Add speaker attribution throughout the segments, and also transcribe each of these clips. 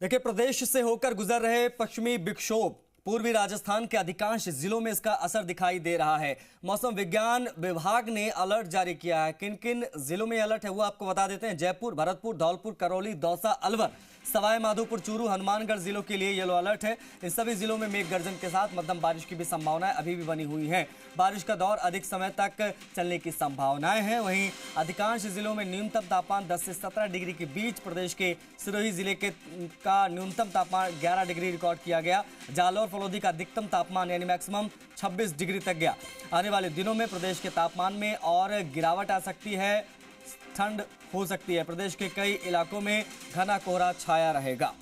Speaker 1: देखिए, प्रदेश से होकर गुजर रहे पश्चिमी विक्षोभ पूर्वी राजस्थान के अधिकांश जिलों में इसका असर दिखाई दे रहा है। मौसम विज्ञान विभाग ने अलर्ट जारी किया है। किन किन जिलों में अलर्ट है वो आपको बता देते हैं। जयपुर, भरतपुर, धौलपुर, करौली, दौसा, अलवर, सवाई माधोपुर, चूरू, हनुमानगढ़ जिलों के लिए येलो अलर्ट है। इन सभी जिलों में मेघ गर्जन के साथ मध्यम बारिश की भी संभावनाएं अभी भी बनी हुई हैं। बारिश का दौर अधिक समय तक चलने की संभावनाएं हैं। वहीं अधिकांश जिलों में न्यूनतम तापमान 10 से 17 डिग्री के बीच। प्रदेश के सिरोही जिले का न्यूनतम तापमान 11 डिग्री रिकॉर्ड किया गया। जालौर फलोदी का अधिकतम तापमान यानी मैक्सिमम 26 डिग्री तक गया। आने वाले दिनों में प्रदेश के तापमान में और गिरावट आ सकती है, ठंड हो सकती है। प्रदेश के कई इलाकों में घना कोहरा छाया रहेगा।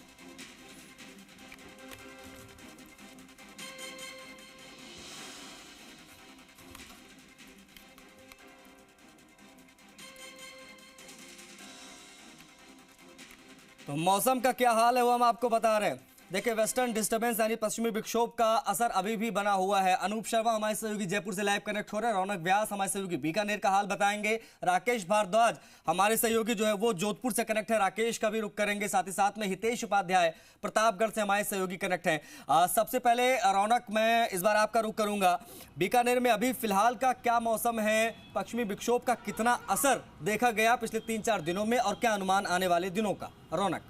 Speaker 1: तो मौसम का क्या हाल है वो हम आपको बता रहे हैं। देखिए, वेस्टर्न डिस्टर्बेंस यानी पश्चिमी विक्षोभ का असर अभी भी बना हुआ है। अनूप शर्मा हमारे सहयोगी जयपुर से लाइव कनेक्ट हो रहे हैं। रौनक व्यास हमारे सहयोगी बीकानेर का हाल बताएंगे। राकेश भारद्वाज हमारे सहयोगी जो है वो जोधपुर से कनेक्ट है, राकेश का भी रुख करेंगे। साथ ही साथ में हितेश उपाध्याय प्रतापगढ़ से हमारे सहयोगी कनेक्ट हैं। सबसे पहले रौनक, मैं इस बार आपका रुख करूंगा। बीकानेर में अभी फिलहाल का क्या मौसम है? पश्चिमी विक्षोभ का कितना असर देखा गया पिछले 3-4 दिनों में और क्या अनुमान आने वाले दिनों का? रौनक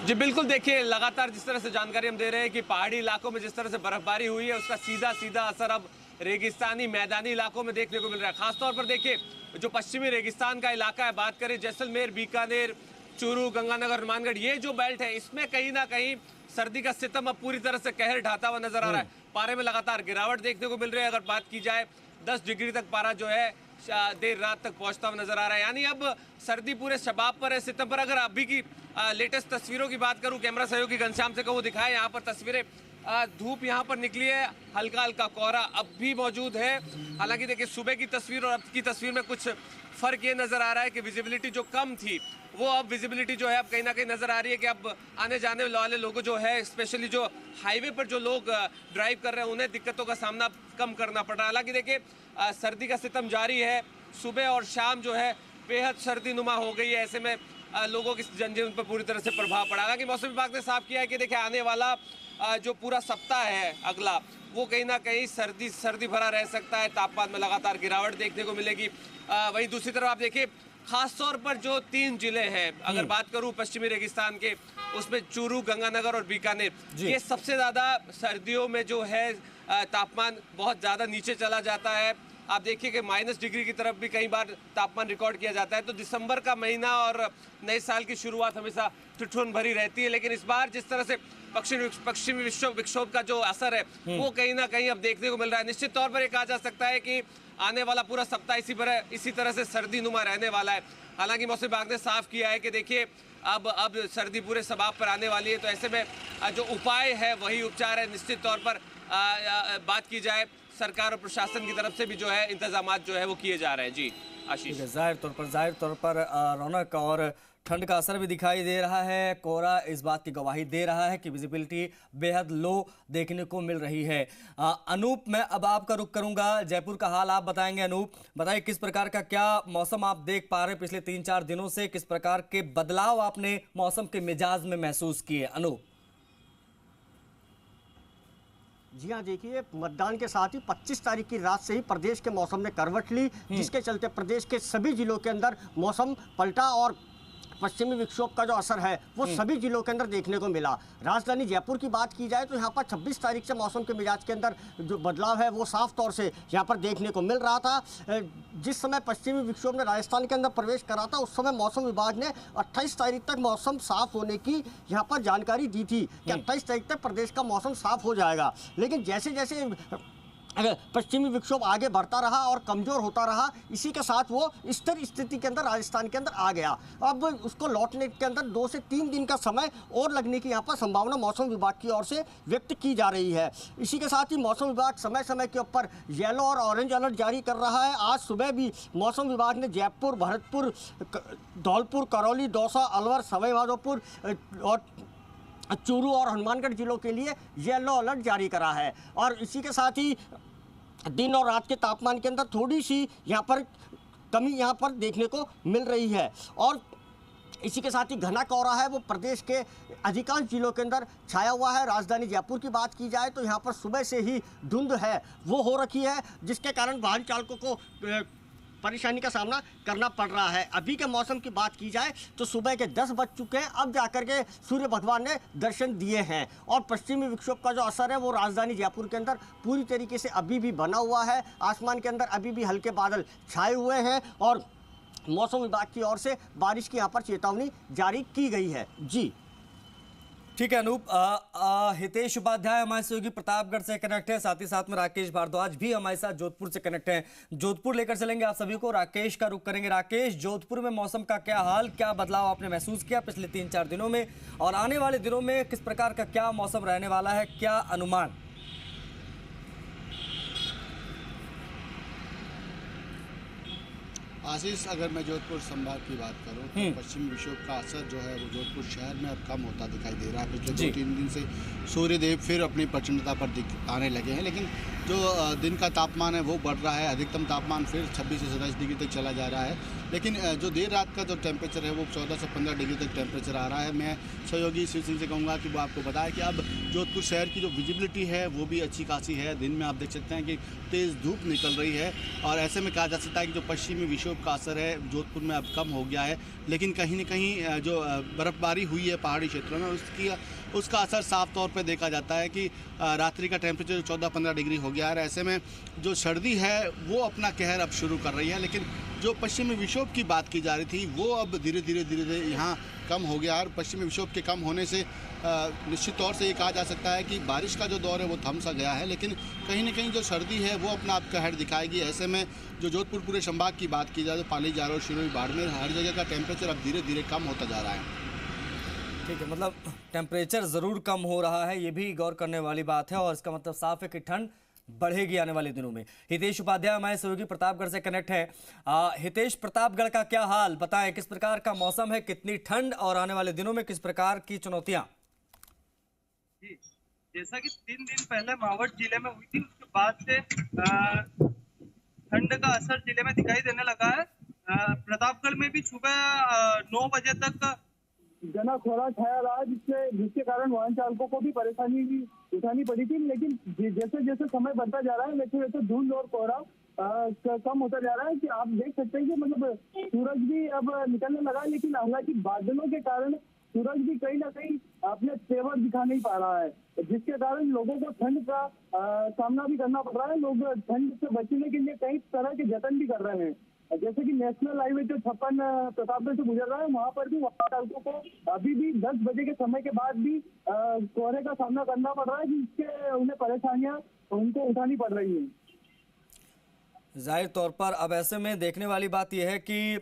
Speaker 2: जी बिल्कुल, देखिए लगातार जिस तरह से जानकारी हम दे रहे हैं कि पहाड़ी इलाकों में जिस तरह से बर्फबारी हुई है उसका सीधा सीधा असर अब रेगिस्तानी मैदानी इलाकों में देखने को मिल रहा है। खासतौर पर देखिए, जो पश्चिमी रेगिस्तान का इलाका है, बात करें जैसलमेर, बीकानेर, चूरू, गंगानगर, हनुमानगढ़, ये जो बेल्ट है इसमें कहीं ना कहीं सर्दी का सितम अब पूरी तरह से कहर ढाता हुआ नजर आ रहा है। पारे में लगातार गिरावट देखने को मिल रही है। अगर बात की जाए 10 डिग्री तक पारा जो है देर रात तक पहुंचता हुआ नजर आ रहा है। यानी अब सर्दी पूरे शबाब पर है, सितम पर। अगर अभी की लेटेस्ट तस्वीरों की बात करूं, कैमरा सहयोगी घनश्याम से कहूं दिखाएं यहाँ पर तस्वीरें। धूप यहाँ पर निकली है, हल्का हल्का कोहरा अब भी मौजूद है। हालांकि देखिए, सुबह की तस्वीर और अब की तस्वीर में कुछ फर्क ये नजर आ रहा है कि विजिबिलिटी जो कम थी वो अब विजिबिलिटी जो है अब कहीं ना कहीं नजर आ रही है कि अब आने जाने वाले लोगों जो है, स्पेशली जो हाईवे पर जो लोग ड्राइव कर रहे हैं, उन्हें दिक्कतों का सामना कम करना पड़ रहा है। हालांकि देखिए, सर्दी का सितम जारी है। सुबह और शाम जो है बेहद सर्दी नुमा हो गई है। ऐसे में लोगों की जनजीवन पर पूरी तरह से प्रभाव पड़ा। हालांकि मौसम विभाग ने साफ किया है कि देखिए, आने वाला जो पूरा सप्ताह है अगला, वो कहीं ना कहीं सर्दी भरा रह सकता है। तापमान में लगातार गिरावट देखने को मिलेगी। वहीं दूसरी तरफ आप देखिए, खासतौर पर जो 3 जिले हैं, अगर बात करूं पश्चिमी रेगिस्तान के, उसमें चूरू, गंगानगर और बीकानेर, ये सबसे ज्यादा सर्दियों में जो है तापमान बहुत ज्यादा नीचे चला जाता है। आप देखिए कि -, डिग्री की तरफ भी कई बार तापमान रिकॉर्ड किया जाता है। तो दिसंबर का महीना और नए साल की शुरुआत हमेशा ठिठुरन भरी रहती है। लेकिन इस बार जिस तरह से पश्चिमी विक्षोभ का जो असर है वो कहीं ना कहीं अब देखने को मिल रहा है। निश्चित तौर पर ये कहा जा सकता है कि आने वाला पूरा सप्ताह इसी तरह से सर्दी नुमा रहने वाला है। हालांकि मौसम विभाग ने साफ किया है कि देखिए, अब सर्दी पूरे शबाब पर आने वाली है। तो ऐसे में जो उपाय है वही उपचार है। निश्चित तौर पर बात की जाए, सरकार और प्रशासन की तरफ से भी जो है इंतजाम जो है वो किए जा रहे हैं। जी आशीष,
Speaker 1: जाहिर तौर पर रौनक और ठंड का असर भी दिखाई दे रहा है। कोहरा इस बात की गवाही दे रहा है कि विजिबिलिटी बेहद लो देखने को मिल रही है। अनूप, मैं अब आपका रुख करूंगा। जयपुर का हाल आप बताएंगे। अनूप, बताइए किस प्रकार का क्या मौसम आप देख पा रहे हैं पिछले 3-4 दिनों से? किस प्रकार के बदलाव आपने मौसम के मिजाज में महसूस किए? अनूप
Speaker 3: जी हाँ, देखिए, मतदान के साथ ही 25 तारीख की रात से ही प्रदेश के मौसम ने करवट ली, जिसके चलते प्रदेश के सभी जिलों के अंदर मौसम पलटा और पश्चिमी विक्षोभ का जो असर है वो सभी जिलों के अंदर देखने को मिला। राजधानी जयपुर की बात की जाए तो यहाँ पर 26 तारीख से मौसम के मिजाज के अंदर जो बदलाव है वो साफ तौर से यहाँ पर देखने को मिल रहा था। जिस समय पश्चिमी विक्षोभ ने राजस्थान के अंदर प्रवेश करा था, उस समय मौसम विभाग ने 28 तारीख तक मौसम साफ होने की यहाँ पर जानकारी दी थी कि 28 तारीख तक प्रदेश का मौसम साफ हो जाएगा। लेकिन जैसे जैसे अगर पश्चिमी विक्षोभ आगे बढ़ता रहा और कमज़ोर होता रहा, इसी के साथ वो स्थिर स्थिति के अंदर राजस्थान के अंदर आ गया। अब उसको लौटने के अंदर 2 से 3 दिन का समय और लगने की यहाँ पर संभावना मौसम विभाग की ओर से व्यक्त की जा रही है। इसी के साथ ही मौसम विभाग समय समय के ऊपर येलो और ऑरेंज अलर्ट जारी कर रहा है। आज सुबह भी मौसम विभाग ने जयपुर, भरतपुर, धौलपुर, करौली, दौसा, अलवर, सवाई माधोपुर और चूरू और हनुमानगढ़ जिलों के लिए येलो अलर्ट जारी करा है। और इसी के साथ ही दिन और रात के तापमान के अंदर थोड़ी सी यहाँ पर कमी यहाँ पर देखने को मिल रही है। और इसी के साथ ही घना कोहरा है वो प्रदेश के अधिकांश जिलों के अंदर छाया हुआ है। राजधानी जयपुर की बात की जाए तो यहाँ पर सुबह से ही धुंध है वो हो रखी है, जिसके कारण वाहन चालकों को परेशानी का सामना करना पड़ रहा है। अभी के मौसम की बात की जाए तो सुबह के 10 बज चुके हैं, अब जाकर के सूर्य भगवान ने दर्शन दिए हैं और पश्चिमी विक्षोभ का जो असर है वो राजधानी जयपुर के अंदर पूरी तरीके से अभी भी बना हुआ है। आसमान के अंदर अभी भी हल्के बादल छाए हुए हैं और मौसम विभाग की ओर से बारिश की यहाँ पर चेतावनी जारी की गई है। जी
Speaker 1: ठीक है अनूप। हितेश उपाध्याय हमारे सहयोगी प्रतापगढ़ से कनेक्ट है, साथ ही साथ में राकेश भारद्वाज भी हमारे साथ जोधपुर से कनेक्ट हैं। जोधपुर लेकर चलेंगे आप सभी को, राकेश का रुख करेंगे। राकेश, जोधपुर में मौसम का क्या हाल, क्या बदलाव आपने महसूस किया पिछले 3-4 दिनों में, और आने वाले दिनों में किस प्रकार का क्या मौसम रहने वाला है, क्या अनुमान?
Speaker 4: आशीष, अगर मैं जोधपुर संभाग की बात करूं तो पश्चिमी विक्षोभ का असर जो है वो जोधपुर शहर में अब कम होता दिखाई दे रहा है। पिछले 2-3 दिन से सूर्यदेव फिर अपनी प्रचंडता पर आने लगे हैं, लेकिन जो दिन का तापमान है वो बढ़ रहा है। अधिकतम तापमान फिर 26 से 27 डिग्री तक चला जा रहा है, लेकिन जो देर रात का जो टेम्परेचर है वो 14 से 15 डिग्री तक टेम्परेचर आ रहा है। मैं सहयोगी शिव सिंह से कहूँगा कि वो आपको बताया कि अब जोधपुर शहर की जो विजिबिलिटी है वो भी अच्छी खासी है। दिन में आप देख सकते हैं कि तेज़ धूप निकल रही है और ऐसे में कहा जा सकता है कि जो पश्चिमी विक्षोभ का असर है जोधपुर में अब कम हो गया है, लेकिन कहीं न कहीं जो बर्फ़बारी हुई है पहाड़ी क्षेत्रों में उसका असर साफ तौर पे देखा जाता है कि रात्रि का टेम्परेचर 14-15 डिग्री हो गया है। ऐसे में जो सर्दी है वो अपना कहर अब शुरू कर रही है, लेकिन जो पश्चिमी विक्षोभ की बात की जा रही थी वो अब धीरे धीरे यहाँ कम हो गया। और पश्चिमी विक्षोभ के कम होने से निश्चित तौर से ये कहा जा सकता है कि बारिश का जो दौर है वो थम सा गया है, लेकिन कहीं न कहीं जो सर्दी है वो अपना आप कहर दिखाएगी। ऐसे में जो जोधपुर पूरे संभाग की बात की जाए तो पाली, जालौर, सिरोही, बाड़मेर हर जगह का टेम्परेचर अब धीरे धीरे कम होता जा रहा है।
Speaker 1: ठीक है, मतलब टेम्परेचर ज़रूर कम हो रहा है, ये भी गौर करने वाली बात है और इसका मतलब साफ है कि ठंड बढ़ेगी आने वाले दिनों में। हितेश उपाध्याय हमारे सहयोगी प्रतापगढ़ से कनेक्ट है। हितेश, प्रतापगढ़ का क्या हाल बताएं, किस प्रकार का मौसम है, कितनी ठंड और आने वाले दिनों में किस प्रकार की चुनौतियां?
Speaker 5: जी, जैसा कि 3 दिन पहले मावट जिले में हुई थी, उसके बाद से ठंड का असर जिले में दिखाई देने लगा है। प्रतापगढ़ में भी सुबह 9 बजे तक घना कोहरा छाया रहा, जिसके कारण वाहन चालकों को भी परेशानी उठानी पड़ी थी। लेकिन जैसे जैसे समय बढ़ता जा रहा है वैसे वैसे धुंध और कोहरा कम होता जा रहा है कि आप देख सकते हैं कि मतलब सूरज भी अब निकलने लगा है, लेकिन हालांकि बादलों के कारण सूरज भी कहीं ना कहीं अपने तेवर दिखा नहीं पा रहा है, जिसके कारण लोगों को ठंड का सामना भी करना पड़ रहा है। लोग ठंड से बचने के लिए कई तरह के जतन भी कर रहे हैं, जैसे कि नेशनल हाईवे जो 56 प्रतापगढ़ से गुजर रहा है वहाँ पर भी वाहन चालकों को अभी भी 10 बजे के समय के बाद भी कोहरे का सामना करना पड़ रहा है, जिससे उन्हें परेशानियां उनको उठानी पड़ रही है।
Speaker 1: जाहिर तौर पर अब ऐसे में देखने वाली बात यह है कि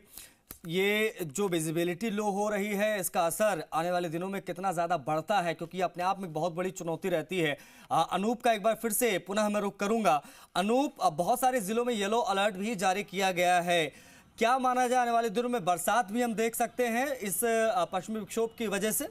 Speaker 1: ये जो विजिबिलिटी लो हो रही है इसका असर आने वाले दिनों में कितना ज़्यादा बढ़ता है, क्योंकि अपने आप में बहुत बड़ी चुनौती रहती है। अनूप का एक बार फिर से पुनः मैं रुख करूंगा। अनूप, बहुत सारे जिलों में येलो अलर्ट भी जारी किया गया है, क्या माना जाए आने वाले दिनों में बरसात भी हम देख सकते हैं इस पश्चिमी विक्षोभ की वजह से?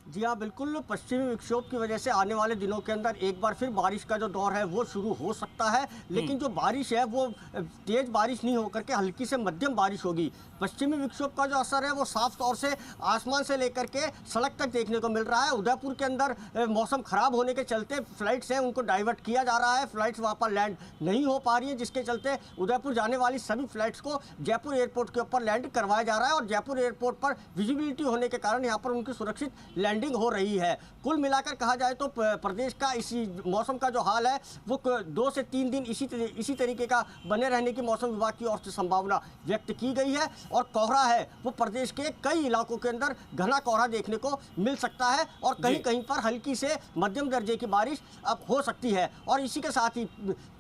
Speaker 3: जी हाँ, बिल्कुल। पश्चिमी विक्षोभ की वजह से आने वाले दिनों के अंदर एक बार फिर बारिश का जो दौर है वो शुरू हो सकता है, लेकिन जो बारिश है वो तेज़ बारिश नहीं होकर के हल्की से मध्यम बारिश होगी। पश्चिमी विक्षोभ का जो असर है वो साफ तौर से आसमान से लेकर के सड़क तक देखने को मिल रहा है। उदयपुर के अंदर मौसम ख़राब होने के चलते फ्लाइट्स हैं उनको डाइवर्ट किया जा रहा है, फ्लाइट्स वहाँ पर लैंड नहीं हो पा रही है, जिसके चलते उदयपुर जाने वाली सभी फ्लाइट्स को जयपुर एयरपोर्ट के ऊपर लैंड करवाया जा रहा है और जयपुर एयरपोर्ट पर विजिबिलिटी होने के कारण यहाँ पर उनकी सुरक्षित लैंडिंग हो रही है। कुल मिलाकर कहा जाए तो प्रदेश का इसी मौसम का जो हाल है वो 2 से 3 दिन इसी तरीके का बने रहने की मौसम विभाग की ओर से संभावना व्यक्त की गई है और कोहरा है वो प्रदेश के कई इलाकों के अंदर घना कोहरा देखने को मिल सकता है और कहीं कहीं पर हल्की से मध्यम दर्जे की बारिश अब हो सकती है। और इसी के साथ ही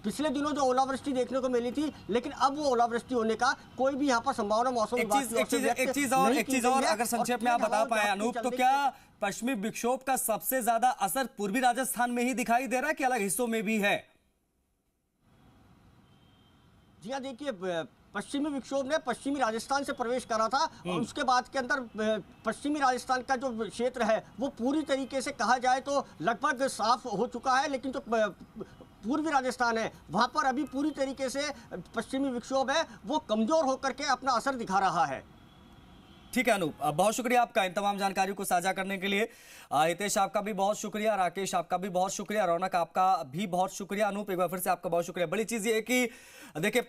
Speaker 3: पिछले दिनों जो ओलावृष्टि देखने को मिली थी, लेकिन अब वो ओलावृष्टि होने का कोई भी यहाँ पर संभावना मौसम विभाग की ओर से व्यक्त
Speaker 1: एक चीज और अगर संक्षेप में आप बता पाए अनूप, तो क्या पश्चिमी विक्षोभ का सबसे ज्यादा असर पूर्वी राजस्थान में ही दिखाई दे रहा है कि अलग हिस्सों में भी है?
Speaker 3: जी हाँ, देखिए, पश्चिमी विक्षोभ ने पश्चिमी राजस्थान से प्रवेश करा था और उसके बाद के अंदर पश्चिमी राजस्थान का जो क्षेत्र है वो पूरी तरीके से कहा जाए तो लगभग साफ हो चुका है, लेकिन जो पूर्वी राजस्थान है वहाँ पर अभी पूरी तरीके से पश्चिमी विक्षोभ है वो कमजोर होकर के अपना असर दिखा रहा है।
Speaker 1: ठीक है अनूप, बहुत शुक्रिया आपका इन तमाम जानकारियों को साझा करने के लिए। हितेश आपका भी बहुत शुक्रिया, राकेश आपका भी बहुत शुक्रिया, रौनक आपका भी बहुत शुक्रिया, अनूप एक बार फिर से आपका बहुत शुक्रिया। बड़ी चीज ये है कि देखिए